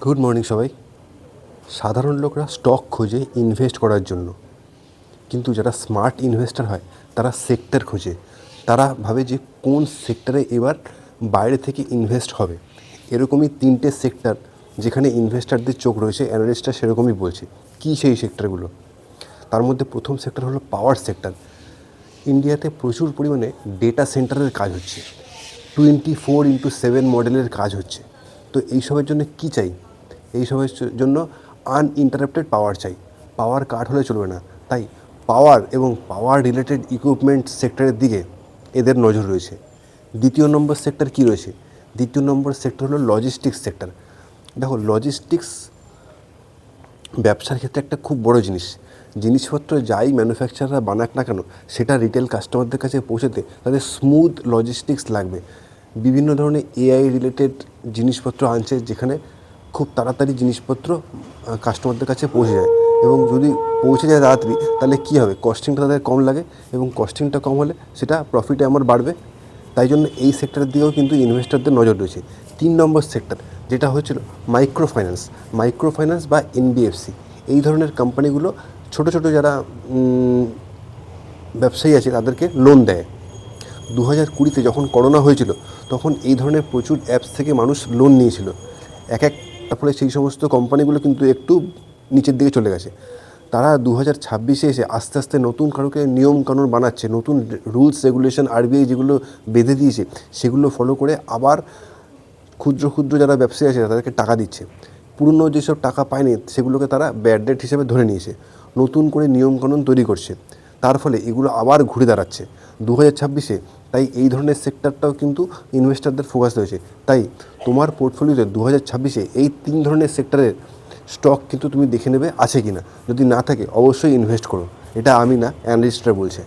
Good morning সবাই। সাধারণ লোকরা স্টক খোঁজে ইনভেস্ট করার জন্য, কিন্তু যারা স্মার্ট ইনভেস্টর হয় তারা সেক্টর খোঁজে। তারা ভাবে যে কোন সেক্টরে এবার বাইরে থেকে ইনভেস্ট হবে। এরকমই তিনটে সেক্টর যেখানে ইনভেস্টারদের চোখ রয়েছে, অ্যানালিস্টরা সেরকমই বলছে। কী সেই সেক্টরগুলো? তার মধ্যে প্রথম সেক্টর হলো পাওয়ার সেক্টর। ইন্ডিয়াতে প্রচুর পরিমাণে ডেটা সেন্টারের কাজ হচ্ছে, 24/7 মডেলের কাজ হচ্ছে। তো এইসবের জন্য কী চাই? এইসবের জন্য আনইন্টারাপ্টেড পাওয়ার চাই। পাওয়ার কাট হলে চলবে না। তাই পাওয়ার এবং পাওয়ার রিলেটেড ইকুইপমেন্ট সেক্টরের দিকে এদের নজর রয়েছে। দ্বিতীয় নম্বর সেক্টর কী রয়েছে? দ্বিতীয় নম্বর সেক্টর হলো লজিস্টিক্স সেক্টর। দেখো, লজিস্টিক্স ব্যবসার ক্ষেত্রে একটা খুব বড় জিনিসপত্র যাই ম্যানুফ্যাকচারাররা বানাক না কেন, সেটা রিটেল কাস্টমারদের কাছে পৌঁছাতে তাদের স্মুথ লজিস্টিক্স লাগবে। বিভিন্ন ধরনের এআই রিলেটেড জিনিসপত্র আনছে, যেখানে খুব তাড়াতাড়ি জিনিসপত্র কাস্টমারদের কাছে পৌঁছে যায়। এবং যদি পৌঁছে যায় তাড়াতাড়ি, তাহলে কী হবে? কস্টিংটা তাদের কম লাগে, এবং কস্টিংটা কম হলে সেটা প্রফিটে আমার বাড়বে। তাই জন্য এই সেক্টরের দিকেও কিন্তু ইনভেস্টরদের নজর রয়েছে। 3 নম্বর সেক্টর যেটা হচ্ছিল মাইক্রো ফাইন্যান্স বা এনবিএফসি। এই ধরনের কোম্পানিগুলো ছোটো ছোটো যারা ব্যবসায়ী আছে তাদেরকে লোন দেয়। 2020-তে যখন করোনা হয়েছিল, তখন এই ধরনের প্রচুর অ্যাপস থেকে মানুষ লোন নিয়েছিল। একটা ফলে সেই সমস্ত কোম্পানিগুলো কিন্তু একটু নিচের দিকে চলে গেছে। তারা 2026-এ এসে আস্তে আস্তে নতুন কারুকে নিয়মকানুন বানাচ্ছে, নতুন রুলস রেগুলেশন আরবিআই যেগুলো বেঁধে দিয়েছে সেগুলো ফলো করে আবার ক্ষুদ্র ক্ষুদ্র যারা ব্যবসায়ী আছে তাদেরকে টাকা দিচ্ছে। পুরনো যেসব টাকা পায়নি সেগুলোকে তারা ব্যাড ডেট হিসেবে ধরে নিয়েছে, নতুন করে নিয়মকানুন তৈরি করছে। তার ফলে এগুলো আবার ঘুরে দাঁড়াচ্ছে 2026-এ। তাই এই ধরনের সেক্টরটাও কিন্তু ইনভেস্টরদের ফোকাস রয়েছে। তাই তোমার পোর্টফোলিওতে 2026-এ এই 3 ধরনের সেক্টরের স্টক কিন্তু তুমি দেখে নেবে আছে কি না। যদি না থাকে অবশ্যই ইনভেস্ট করো। এটা আমি না, অ্যানালিস্টরা বলছে।